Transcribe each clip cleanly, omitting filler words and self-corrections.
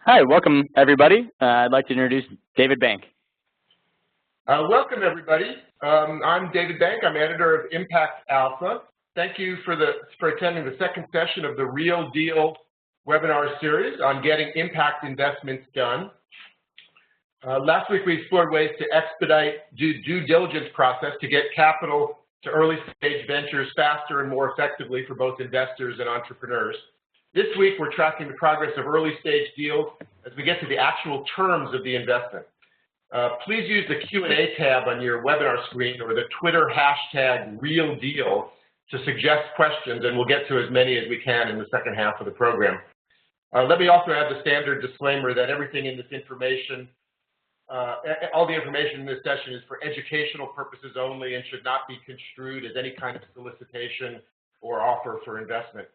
Hi, welcome everybody. I'd like to introduce David Bank. Welcome everybody. I'm David Bank. I'm editor of Impact Alpha. Thank you for attending the second session of the Real Deal webinar series on getting impact investments done. Last week we explored ways to expedite due diligence process to get capital to early stage ventures faster and more effectively for both investors and entrepreneurs. This week we're tracking the progress of early stage deals as we get to the actual terms of the investment. Please use the Q&A tab on your webinar screen or the Twitter hashtag #RealDeal to suggest questions, and we'll get to as many as we can in the second half of the program. Let me also add the standard disclaimer that everything in this information, all the information in this session is for educational purposes only and should not be construed as any kind of solicitation or offer for investment.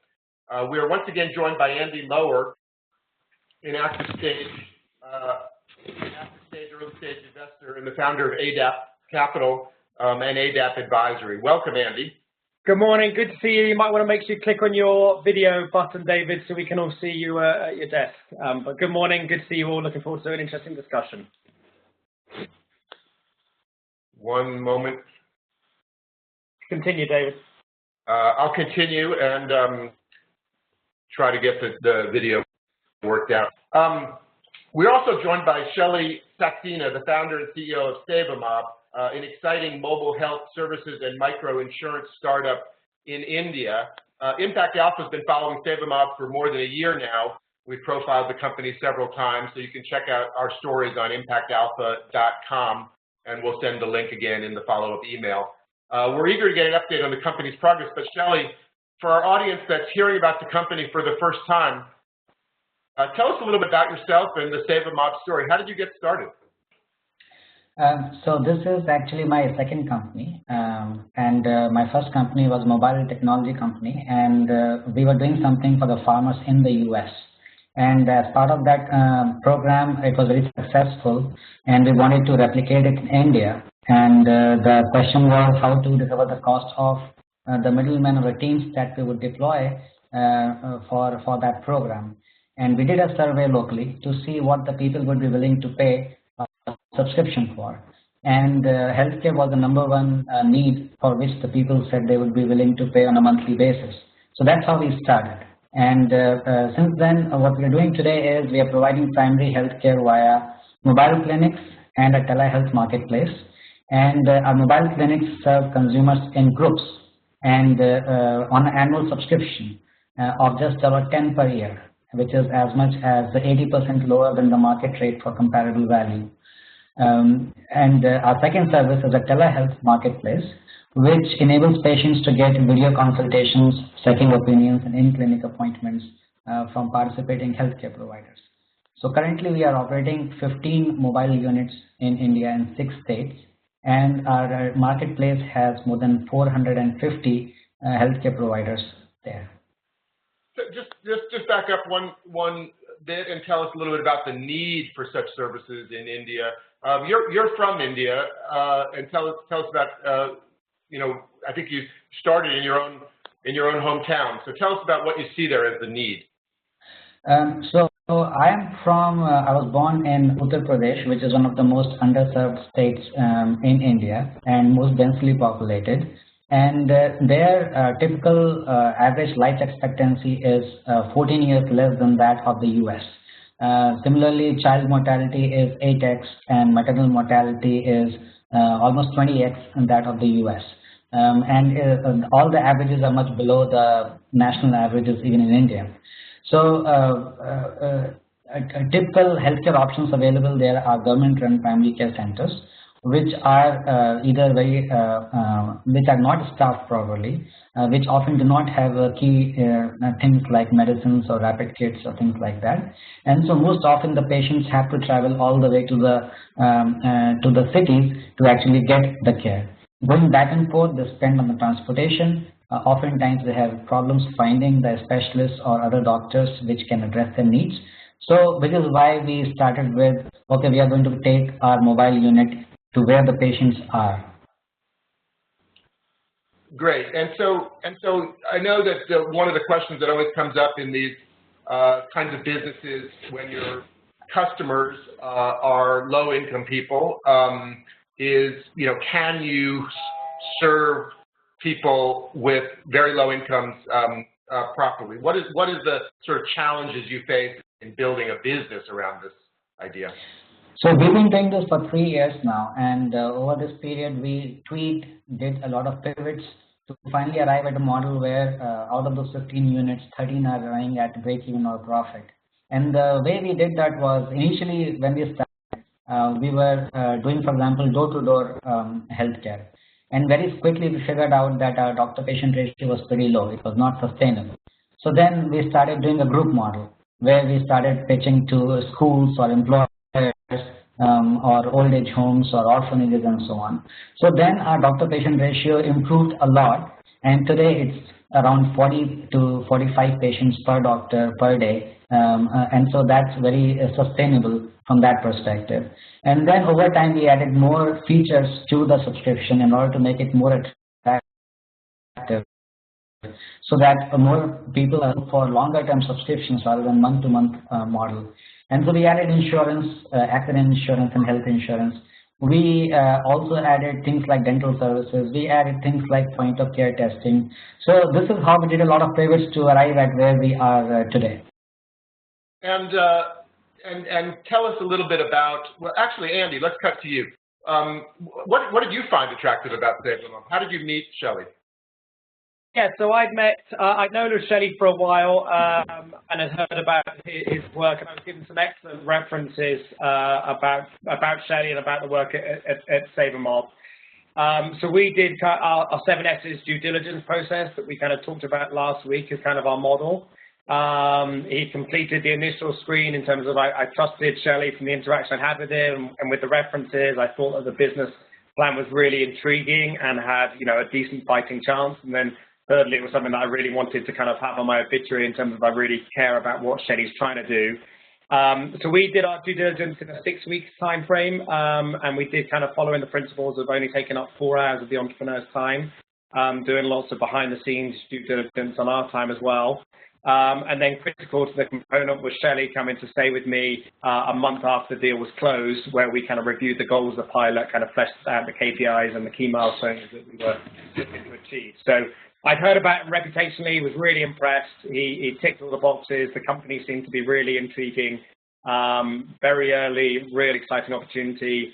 We are once again joined by Andy Lower, an active stage early stage investor and the founder of ADAP Capital and ADAP Advisory. Welcome, Andy. Good morning. Good to see you. You might want to make sure you click on your video button, David, so we can all see you at your desk. But good morning. Good to see you all. Looking forward to an interesting discussion. One moment. Continue, David. I'll continue and try to get the video worked out. We're also joined by Shelly Saxena, the founder and CEO of SaveAmob, an exciting mobile health services and micro-insurance startup in India. Impact Alpha has been following SaveAmob for more than a year now. We've profiled the company several times, so you can check out our stories on impactalpha.com, and we'll send the link again in the follow-up email. We're eager to get an update on the company's progress, but Shelly, for our audience that's hearing about the company for the first time, tell us a little bit about yourself and the SaveAmob story. How did you get started? So this is actually my second company, and my first company was a mobile technology company, and we were doing something for the farmers in the US. And as part of that program, it was very successful, and we wanted to replicate it in India. And the question was how to recover the cost of the middlemen or the teams that we would deploy for that program. And we did a survey locally to see what the people would be willing to pay a subscription for. And healthcare was the #1 need for which the people said they would be willing to pay on a monthly basis. So that's how we started. And since then, what we are doing today is we are providing primary healthcare via mobile clinics and a telehealth marketplace. And our mobile clinics serve consumers in groups and on an annual subscription of just about $10 per year, which is as much as 80% lower than the market rate for comparable value. And our second service is a telehealth marketplace, which enables patients to get video consultations, second opinions, and in-clinic appointments from participating healthcare providers. So currently we are operating 15 mobile units in India in 6 states, and our marketplace has more than 450 healthcare providers there. So just back up one bit and tell us a little bit about the need for such services in India. You're from India, and tell us about I think you started in your own hometown. So tell us about what you see there as the need. So I was born in Uttar Pradesh, which is one of the most underserved states in India and most densely populated. And their typical average life expectancy is 14 years less than that of the US. Similarly, child mortality is 8x and maternal mortality is almost 20x than that of the US. And all the averages are much below the national averages even in India. So typical healthcare options available there are government-run primary care centers, which are either which are not staffed properly, which often do not have key things like medicines or rapid kits or things like that. And so most often the patients have to travel all the way to the cities to actually get the care. Going back and forth, they spend on the transportation. Oftentimes they have problems finding the specialists or other doctors which can address their needs. So which is why we started with, okay, we are going to take our mobile unit to where the patients are. Great. And so I know that one of the questions that always comes up in these kinds of businesses when you're customers are low-income people is, can you serve people with very low incomes properly? What is the sort of challenges you face in building a business around this idea? So we've been doing this for 3 years now, and over this period we tweaked, did a lot of pivots to finally arrive at a model where out of those 15 units, 13 are running at break-even or profit. And the way we did that was initially when we started, we were doing, for example, door-to-door healthcare. And very quickly we figured out that our doctor-patient ratio was pretty low. It was not sustainable. So then we started doing a group model where we started pitching to schools or employers or old age homes or orphanages and so on. So then our doctor-patient ratio improved a lot, and today it's around 40 to 45 patients per doctor per day, and so that's very sustainable from that perspective. And then over time we added more features to the subscription in order to make it more attractive, so that more people are for longer term subscriptions rather than month-to-month model. And so we added insurance, accident insurance and health insurance. We also added things like dental services. We added things like point of care testing. So this is how we did a lot of pivots to arrive at where we are today. And tell us a little bit about, well, actually, Andy, let's cut to you. What did you find attractive about SaveTheMonth? How did you meet Shelley? Yeah, so I'd known of Shelley for a while and had heard about his work, and I was given some excellent references about Shelley and about the work at SaveTheMonth. So we did our 7 S's due diligence process that we kind of talked about last week as kind of our model. He completed the initial screen in terms of I trusted Shelley from the interaction I had with him and with the references. I thought that the business plan was really intriguing and had, a decent fighting chance. And then thirdly, it was something that I really wanted to kind of have on my obituary in terms of I really care about what Shelley's trying to do. So we did our due diligence in a 6-week time frame, and we did kind of following the principles of only taking up 4 hours of the entrepreneur's time, doing lots of behind-the-scenes due diligence on our time as well. And then critical to the component was Shelley coming to stay with me a month after the deal was closed, where we kind of reviewed the goals of the pilot, kind of fleshed out the KPIs and the key milestones that we were looking to achieve. So I'd heard about him reputationally, was really impressed. He ticked all the boxes. The company seemed to be really intriguing, very early, really exciting opportunity,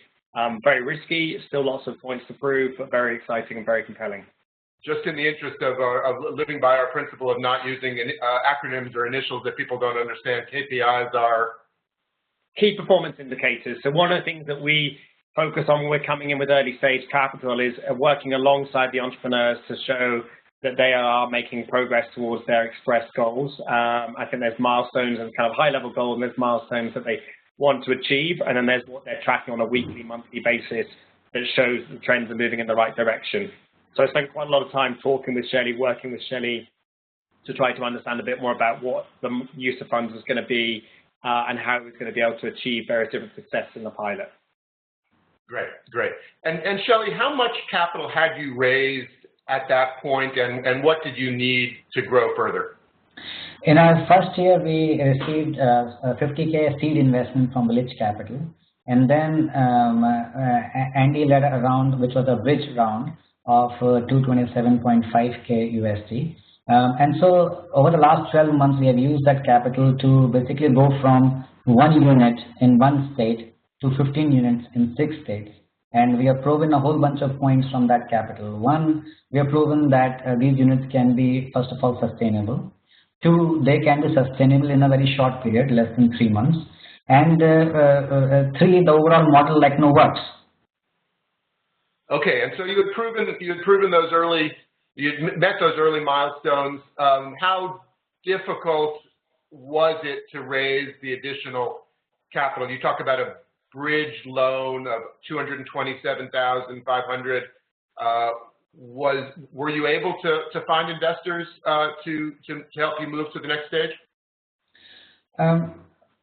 very risky, still lots of points to prove, but very exciting and very compelling. Just in the interest of living by our principle of not using acronyms or initials that people don't understand, KPIs are? Key performance indicators. So one of the things that we focus on when we're coming in with early stage capital is working alongside the entrepreneurs to show that they are making progress towards their expressed goals. I think there's milestones and kind of high level goals, and there's milestones that they want to achieve, and then there's what they're tracking on a weekly, monthly basis that shows the trends are moving in the right direction. So I spent quite a lot of time talking with Shelley, working with Shelley to try to understand a bit more about what the use of funds was going to be and how it was going to be able to achieve various different successes in the pilot. Great, great. And Shelley, how much capital had you raised at that point, and what did you need to grow further? In our first year, we received a 50K seed investment from Village Capital, and then Andy led a round, which was a bridge round of 227.5K USD. And so over the last 12 months, we have used that capital to basically go from 1 unit in 1 state to 15 units in 6 states. And we have proven a whole bunch of points from that capital. 1, we have proven that these units can be, first of all, sustainable. 2, they can be sustainable in a very short period, less than 3 months. And 3, the overall model works. Okay, and so you had proven those early, you had met those early milestones. How difficult was it to raise the additional capital? You talk about a bridge loan of $227,500. Were you able to find investors to help you move to the next stage?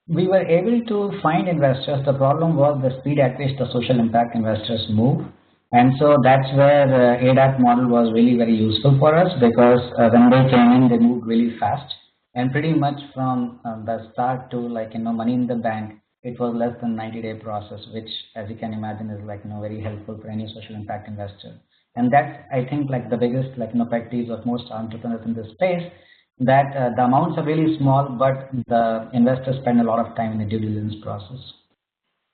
We were able to find investors. The problem was the speed at which the social impact investors move. And so that's where the ADAP model was really very useful for us, because when they came in, they moved really fast. And pretty much from the start to money in the bank, it was less than 90-day process, which, as you can imagine, is like very helpful for any social impact investor. And that's, I think, like the biggest pet peeves of most entrepreneurs in this space, that the amounts are really small, but the investors spend a lot of time in the due diligence process.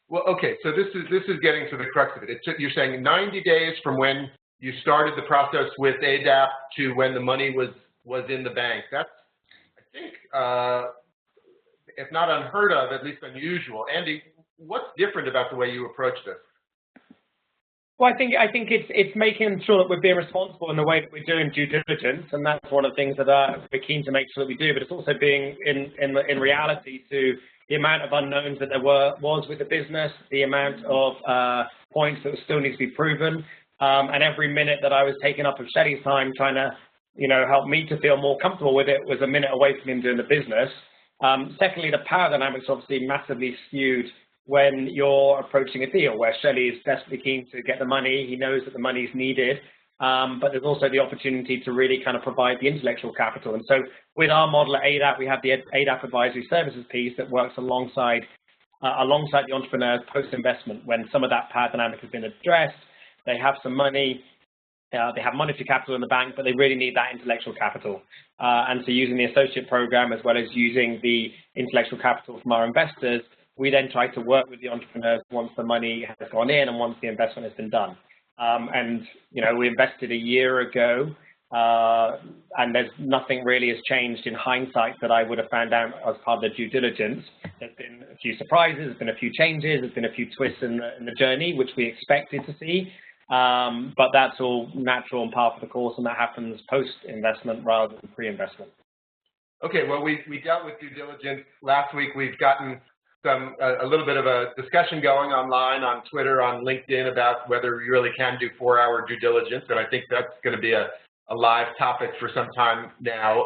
Well, okay, so this is getting to the crux of it. You're saying 90 days from when you started the process with ADAP to when the money was in the bank. That's, I think, if not unheard of, at least unusual. Andy, what's different about the way you approach this? Well, I think it's making sure that we're being responsible in the way that we're doing due diligence, and that's one of the things that we're keen to make sure that we do. But it's also being in reality to the amount of unknowns that there was with the business, the amount of points that still need to be proven, and every minute that I was taking up of Shelly's time trying to, help me to feel more comfortable with it was a minute away from him doing the business. Secondly, the power dynamics obviously massively skewed when you're approaching a deal where Shelly is desperately keen to get the money. He knows that the money is needed, but there's also the opportunity to really kind of provide the intellectual capital. And so with our model at ADAP, we have the ADAP advisory services piece that works alongside the entrepreneurs post-investment. When some of that power dynamic has been addressed, they have some money, they have monetary capital in the bank, but they really need that intellectual capital. And so using the associate program as well as using the intellectual capital from our investors, we then try to work with the entrepreneurs once the money has gone in and once the investment has been done. And, we invested a year ago, and there's nothing really has changed in hindsight that I would have found out as part of the due diligence. There's been a few surprises, there's been a few changes, there's been a few twists in the journey, which we expected to see. But that's all natural and part of the course, and that happens post-investment rather than pre-investment. Okay, well, we dealt with due diligence last week. We've gotten a little bit of a discussion going online on Twitter, on LinkedIn about whether you really can do 4-hour due diligence, and I think that's going to be a live topic for some time now.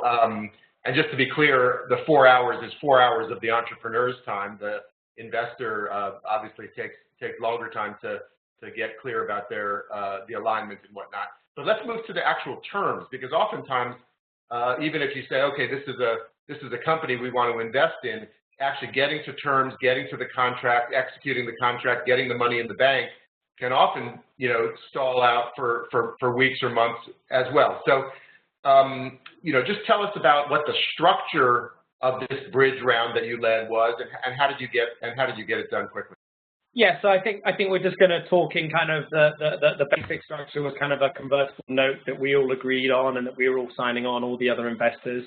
And just to be clear, the 4 hours is 4 hours of the entrepreneur's time. The investor obviously takes longer time to get clear about the alignment and whatnot. So let's move to the actual terms, because oftentimes, even if you say, okay, this is a company we want to invest in, actually getting to terms, getting to the contract, executing the contract, getting the money in the bank can often, stall out for weeks or months as well. So, just tell us about what the structure of this bridge round that you led was, and how did you get it done quickly? Yeah, so I think we're just going to talk in kind of the basic structure was kind of a convertible note that we all agreed on and that we were all signing on, all the other investors.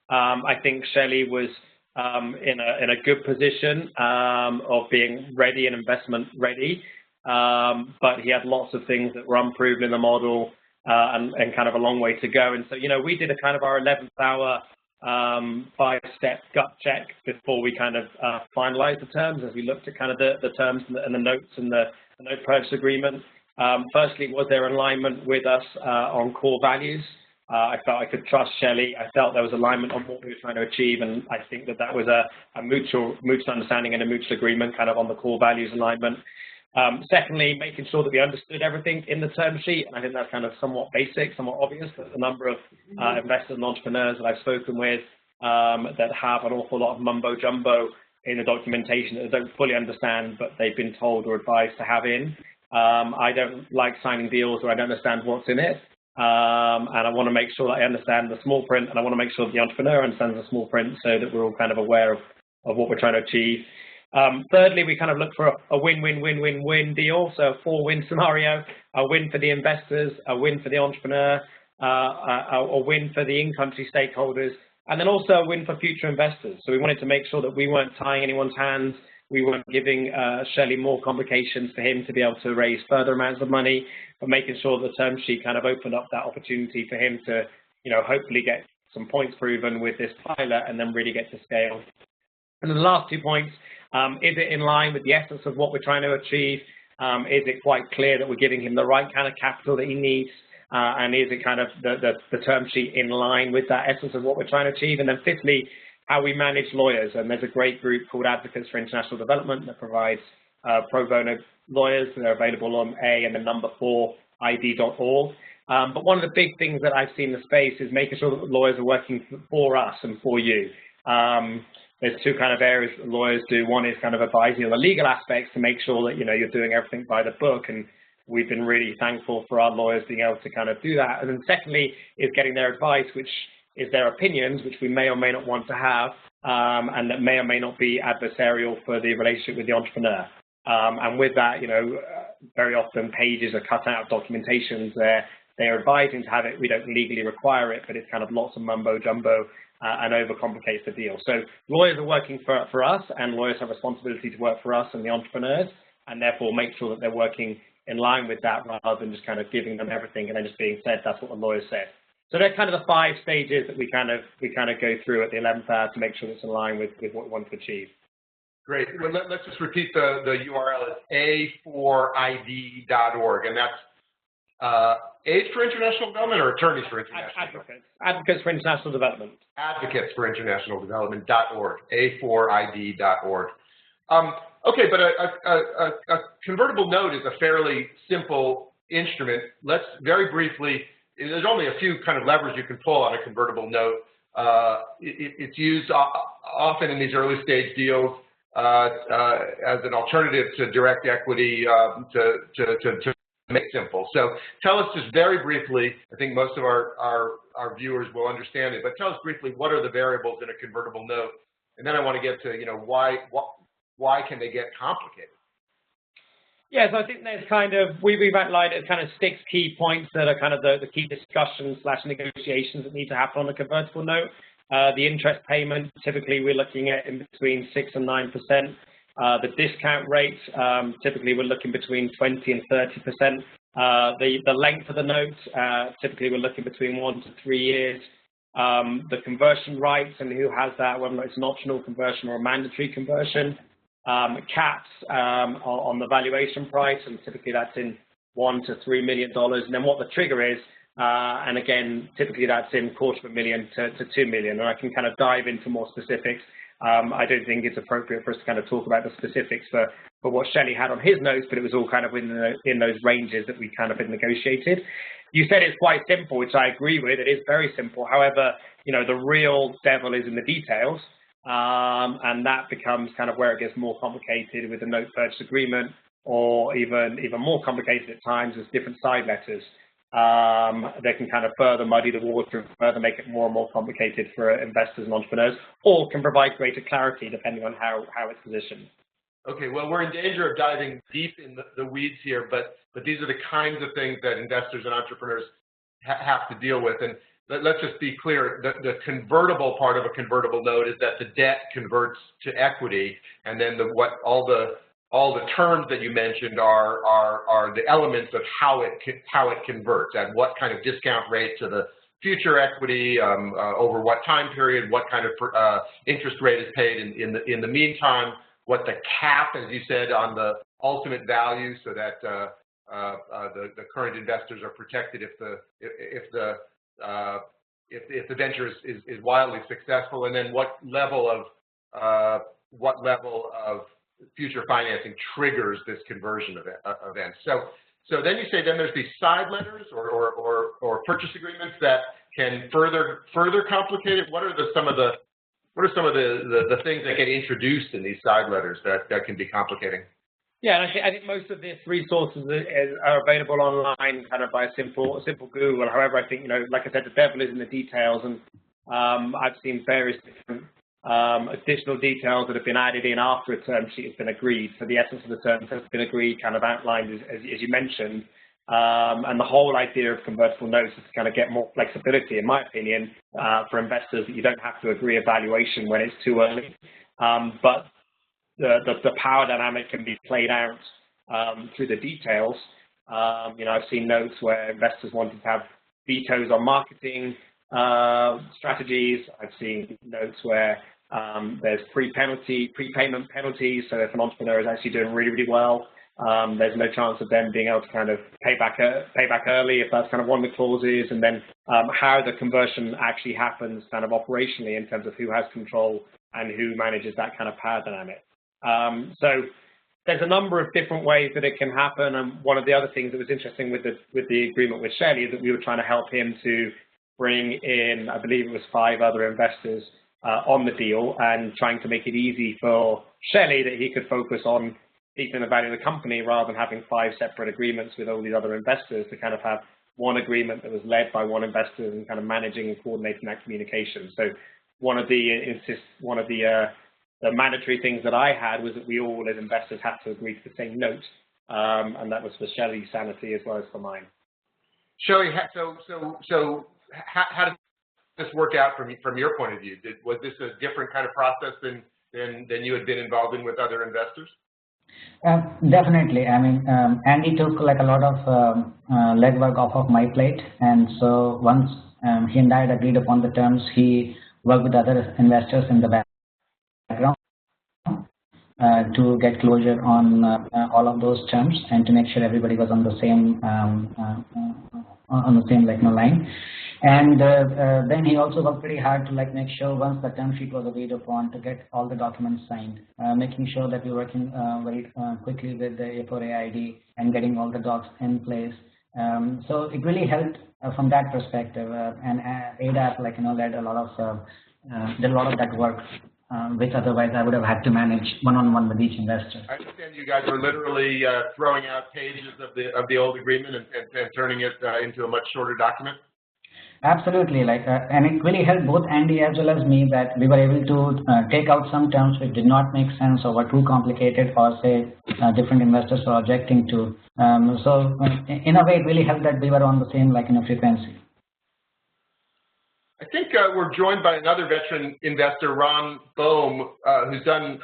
I think Shelly was in a good position of being ready and investment ready, but he had lots of things that were unproven in the model and kind of a long way to go. And so, we did a kind of our 11th hour 5-step gut check before we kind of finalized the terms, as we looked at kind of the terms and the notes and the note purchase agreement. Firstly, was there alignment with us on core values? I felt I could trust Shelly. I felt there was alignment on what we were trying to achieve, and I think that was a mutual understanding and a mutual agreement kind of on the core values alignment. Secondly, making sure that we understood everything in the term sheet, and I think that's kind of somewhat basic, somewhat obvious. There's a number of investors and entrepreneurs that I've spoken with that have an awful lot of mumbo-jumbo in the documentation that they don't fully understand, but they've been told or advised to have in. I don't like signing deals where I don't understand what's in it. And I want to make sure that I understand the small print, and I want to make sure that the entrepreneur understands the small print so that we're all kind of aware of what we're trying to achieve. Thirdly, we kind of look for a win-win-win-win-win deal, so a 4-win scenario, a win for the investors, a win for the entrepreneur, a win for the in-country stakeholders, and then also a win for future investors. So we wanted to make sure that we weren't tying anyone's hands, we weren't giving Shelly more complications for him to be able to raise further amounts of money, but making sure the term sheet kind of opened up that opportunity for him to, hopefully get some points proven with this pilot and then really get to scale. And then the last 2 points, is it in line with the essence of what we're trying to achieve? Is it quite clear that we're giving him the right kind of capital that he needs? And is it kind of the term sheet in line with that essence of what we're trying to achieve? And then fifthly, how we manage lawyers. And there's a great group called Advocates for International Development that provides pro bono lawyers. They're available on and the number 4id.org. But one of the big things that I've seen in the space is making sure that the lawyers are working for us and for you. there's two kind of areas that lawyers do. One is kind of advising on the legal aspects to make sure that, you're doing everything by the book, and we've been really thankful for our lawyers being able to kind of do that. And then secondly is getting their advice, which is their opinions, which we may or may not want to have, and that may or may not be adversarial for the relationship with the entrepreneur. And with that, very often pages are cut out of documentations there. They're advising to have it. We don't legally require it, but it's kind of lots of mumbo jumbo and overcomplicates the deal. So lawyers are working for us, and lawyers have responsibility to work for us and the entrepreneurs, and therefore make sure that they're working in line with that rather than just kind of giving them everything and then just being said that's what the lawyer said. So they're kind of the 5 stages that we kind of go through at the 11th hour to make sure it's in line with what we want to achieve. Great. Well, let's just repeat the URL. It's A4ID.org, and that's Aids for International Development or Attorneys for International Development? Advocates for International Development. Advocates for International Development.org, A4ID.org. Okay, but a convertible note is a fairly simple instrument. Let's very briefly, there's only a few kind of levers you can pull on a convertible note. It's used often in these early stage deals as an alternative to direct equity to make it simple. So tell us just very briefly, I think most of our viewers will understand it, but tell us briefly what are the variables in a convertible note, and then I want to get to why can they get complicated? Yeah, so I think there's kind of, we've outlined it as kind of 6 key points that are kind of the key discussions / negotiations that need to happen on a convertible note. The interest payment, typically we're looking at in between 6 and 9%. The discount rate, typically we're looking between 20 and 30%. The length of the note, typically we're looking between 1 to 3 years. The conversion rights and who has that, whether it's an optional conversion or a mandatory conversion. Caps on the valuation price, and typically that's in $1 to $3 million. And then what the trigger is, and again, typically that's in $250,000 to $2 million. And I can kind of dive into more specifics. I don't think it's appropriate for us to kind of talk about the specifics for what Shelley had on his notes, but it was all kind of in those ranges that we kind of had negotiated. You said it's quite simple, which I agree with. It is very simple. However, the real devil is in the details. And that becomes kind of where it gets more complicated with the note purchase agreement, or even more complicated at times as different side letters. They can kind of further muddy the water and further make it more and more complicated for investors and entrepreneurs, or can provide greater clarity depending on how it's positioned. Okay, well, we're in danger of diving deep in the weeds here, but these are the kinds of things that investors and entrepreneurs have to deal with. And let's just be clear, the convertible part of a convertible note is that the debt converts to equity, and then all the terms that you mentioned are the elements of how it converts, at what kind of discount rate to the future equity, over what time period, what kind of interest rate is paid in the meantime, what the cap, as you said, on the ultimate value, so that the current investors are protected if the venture is wildly successful, and then what level of future financing triggers this conversion event. So then you say then there's these side letters or purchase agreements that can further complicate it. What are some of the things that get introduced in these side letters that can be complicating? Yeah, and I think most of these resources are available online, kind of by a simple Google. However, I think, like I said, the devil is in the details, and I've seen various different additional details that have been added in after a term sheet has been agreed. So the essence of the terms has been agreed, kind of outlined as you mentioned. And the whole idea of convertible notes is to kind of get more flexibility, in my opinion, for investors, that you don't have to agree a valuation when it's too early. But the power dynamic can be played out through the details. I've seen notes where investors wanted to have vetoes on marketing strategies. I've seen notes where there's prepayment penalties. So if an entrepreneur is actually doing really, really well, there's no chance of them being able to kind of pay back early, if that's kind of one of the clauses. And then how the conversion actually happens kind of operationally in terms of who has control and who manages that kind of power dynamic. So there's a number of different ways that it can happen. And one of the other things that was interesting with the agreement with Shelley is that we were trying to help him to bring in, I believe it was 5 other investors on the deal and trying to make it easy for Shelley that he could focus on deepening the value of the company rather than having 5 separate agreements with all these other investors, to kind of have one agreement that was led by one investor and kind of managing and coordinating that communication. So one of the mandatory things that I had was that we all as investors had to agree to the same note, and that was for Shelley's sanity as well as for mine. Shelley, so how did this work out from your point of view? Was this a different kind of process than you had been involved in with other investors? Definitely. I mean, Andy took like a lot of legwork off of my plate, and so once he and I had agreed upon the terms, he worked with other investors in the background to get closure on all of those terms and to make sure everybody was on the same line. And then he also worked pretty hard to make sure once the term sheet was agreed upon to get all the documents signed, making sure that we were working very quickly with the A4A ID and getting all the docs in place. So it really helped from that perspective, and ADAP led a lot of did a lot of that work, which otherwise I would have had to manage one-on-one with each investor. I understand you guys were literally throwing out pages of the old agreement and turning it into a much shorter document. Absolutely, and it really helped both Andy as well as me that we were able to take out some terms which did not make sense or were too complicated, or say different investors were objecting to. So in a way, it really helped that we were on the same frequency. I think we're joined by another veteran investor, Ron Boehm, who's done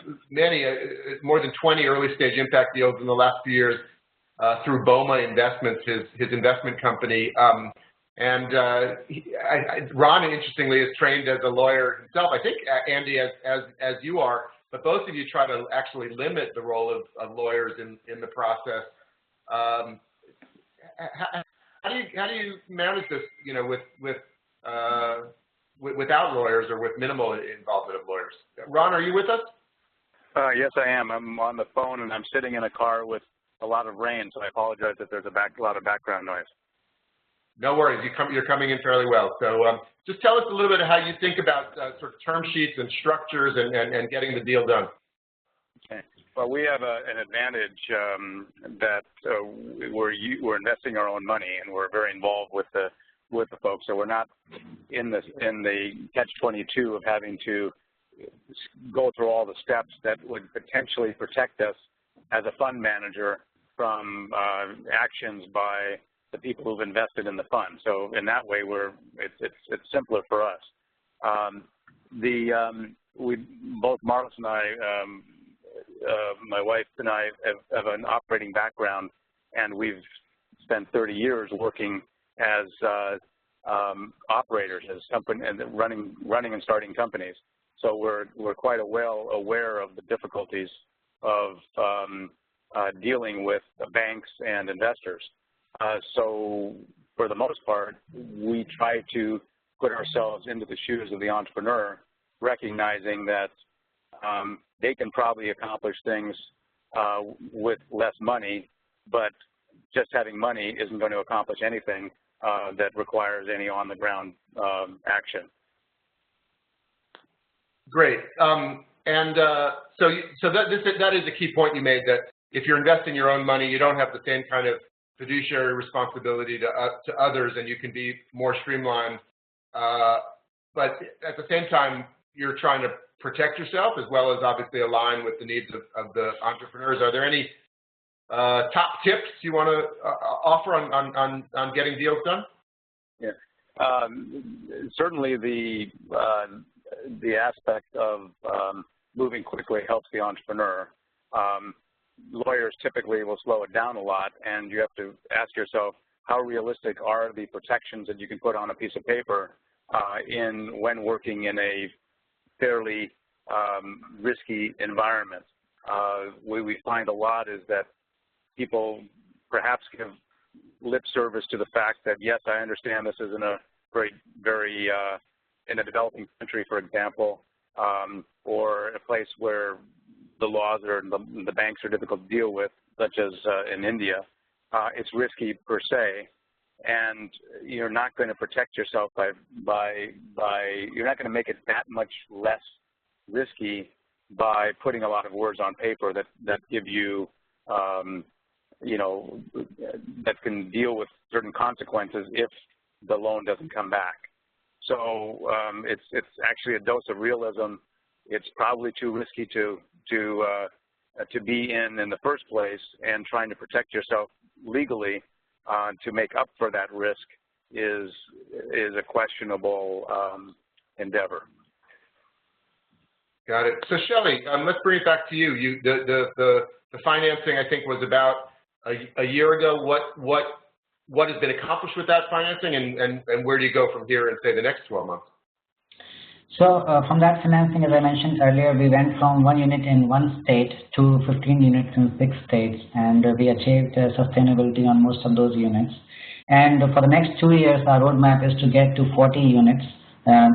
more than 20 early-stage impact deals in the last few years through BOMA Investments, his investment company. Ron, interestingly, is trained as a lawyer himself. I think, Andy, as you are, but both of you try to actually limit the role of lawyers in the process. How do you manage this, without lawyers or with minimal involvement of lawyers? Ron, are you with us? Yes, I am. I'm on the phone and I'm sitting in a car with a lot of rain, so I apologize if there's a lot of background noise. No worries. You're coming in fairly well. So just tell us a little bit of how you think about sort of term sheets and structures and getting the deal done. Okay. Well, we have an advantage that we're investing our own money and we're very involved with the folks. So we're not in the catch-22 of having to go through all the steps that would potentially protect us as a fund manager from actions by the people who've invested in the fund. So in that way, it's simpler for us. Both Marlis and I, my wife and I, have an operating background, and we've spent 30 years working as operators, as company, and running and starting companies. So we're quite well aware of the difficulties of dealing with banks and investors. So for the most part, we try to put ourselves into the shoes of the entrepreneur, recognizing that they can probably accomplish things with less money, but just having money isn't going to accomplish anything that requires any on-the-ground action. Great. So that is a key point you made, that if you're investing your own money, you don't have the same kind of fiduciary responsibility to others, and you can be more streamlined. But at the same time, you're trying to protect yourself as well as obviously align with the needs of the entrepreneurs. Are there any top tips you want to offer on getting deals done? Yeah, certainly the aspect of moving quickly helps the entrepreneur. Lawyers typically will slow it down a lot, and you have to ask yourself, how realistic are the protections that you can put on a piece of paper when working in a fairly risky environment? What we find a lot is that people perhaps give lip service to the fact that, yes, I understand this is in a very in a developing country, for example, or a place where the laws and the banks are difficult to deal with, such as in India. It's risky per se, and you're not going to protect yourself by you're not going to make it that much less risky by putting a lot of words on paper that give you, you know, that can deal with certain consequences if the loan doesn't come back. So it's actually a dose of realism. It's probably too risky to be in the first place, and trying to protect yourself legally to make up for that risk is a questionable endeavor. Got it. So Shelley, let's bring it back to you. The financing, I think, was about a year ago. What has been accomplished with that financing, and where do you go from here in, say, the next 12 months? So from that financing, as I mentioned earlier, we went from 1 unit in 1 state to 15 units in 6 states, and we achieved sustainability on most of those units. And for the next 2 years, our roadmap is to get to 40 units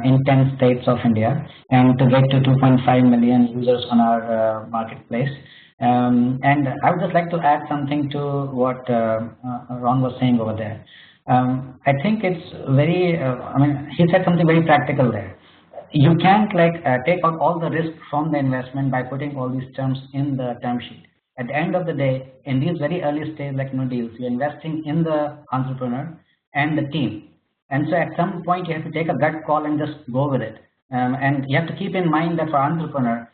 in 10 states of India, and to get to 2.5 million users on our marketplace. And I would just like to add something to what Ron was saying over there. I think it's very, I mean, he said something very practical there. You can't take out all the risk from the investment by putting all these terms in the term sheet. At the end of the day, in these very early stages like no deals, you're investing in the entrepreneur and the team. And so at some point you have to take a gut call and just go with it. And you have to keep in mind that for entrepreneur,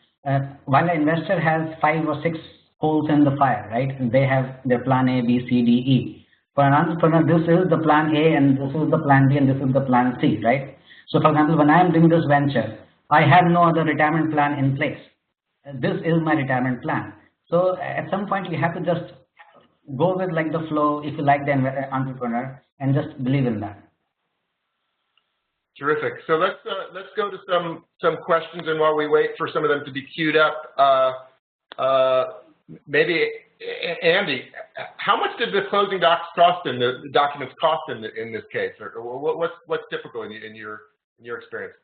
while an investor has 5 or 6 holes in the fire, right? They have their plan A, B, C, D, E. For an entrepreneur, this is the plan A, and this is the plan B, and this is the plan C, right? So for example, when I am doing this venture, I have no other retirement plan in place. This is my retirement plan. So at some point you have to just go with like the flow if you like the entrepreneur, and just believe in that. Terrific. So let's go to some questions, and while we wait for some of them to be queued up, maybe Andy, how much did the closing docs cost and the documents cost in this case, or what's typical in your experience?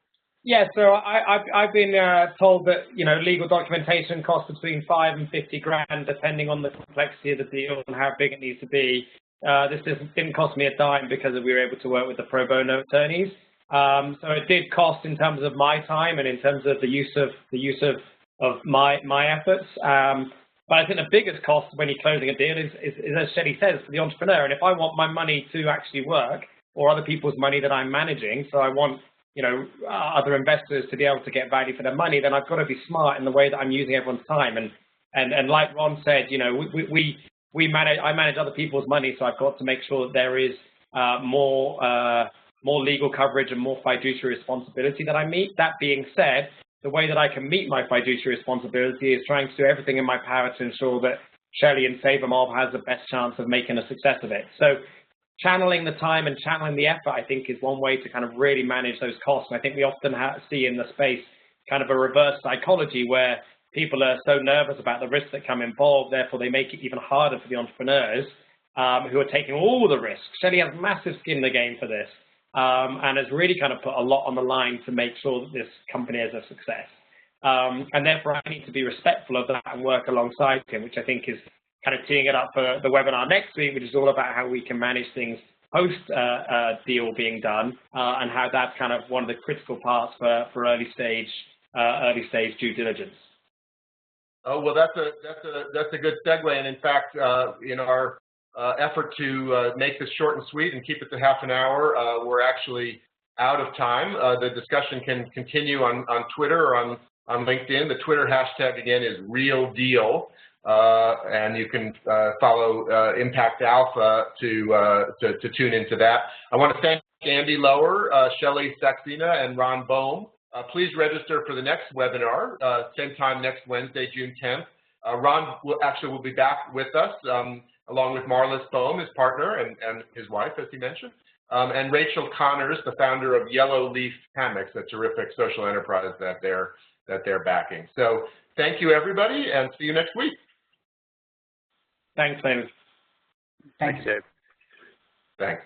Yeah, so I've been told that, you know, legal documentation costs between 5 and 50 grand, depending on the complexity of the deal and how big it needs to be. This didn't cost me a dime because we were able to work with the pro bono attorneys. So it did cost in terms of my time and in terms of the use of my efforts. But I think the biggest cost when you're closing a deal is as Shelley says, for the entrepreneur. And if I want my money to actually work, or other people's money that I'm managing, so I want, you know, other investors to be able to get value for their money, then I've got to be smart in the way that I'm using everyone's time. And like Ron said, you know, I manage other people's money, so I've got to make sure that there is more legal coverage and more fiduciary responsibility that I meet. That being said, the way that I can meet my fiduciary responsibility is trying to do everything in my power to ensure that Shelley and SaverMob has the best chance of making a success of it. So channeling the time and channeling the effort, I think, is one way to kind of really manage those costs. And I think we often see in the space kind of a reverse psychology where people are so nervous about the risks that come involved, therefore they make it even harder for the entrepreneurs who are taking all the risks. Shelley has massive skin in the game for this. And has really kind of put a lot on the line to make sure that this company is a success. And therefore, I need to be respectful of that and work alongside him, which I think is kind of teeing it up for the webinar next week, which is all about how we can manage things post deal being done, and how that's kind of one of the critical parts for early stage due diligence. Oh, well, that's a good segue, and in fact, in our effort to make this short and sweet and keep it to half an hour, we're actually out of time. The discussion can continue on Twitter or on LinkedIn. The Twitter hashtag again is RealDeal, and you can follow Impact Alpha to tune into that. I want to thank Andy Lower, Shelley Saxena, and Ron Bohm. Please register for the next webinar, same time next Wednesday, June 10th. Ron will be back with us, along with Marlis Bohm, his partner, and his wife, as he mentioned, and Rachel Connors, the founder of Yellow Leaf Hammocks, a terrific social enterprise that they're backing. So thank you, everybody, and see you next week. Thanks, David. Thanks, Dave. Thanks.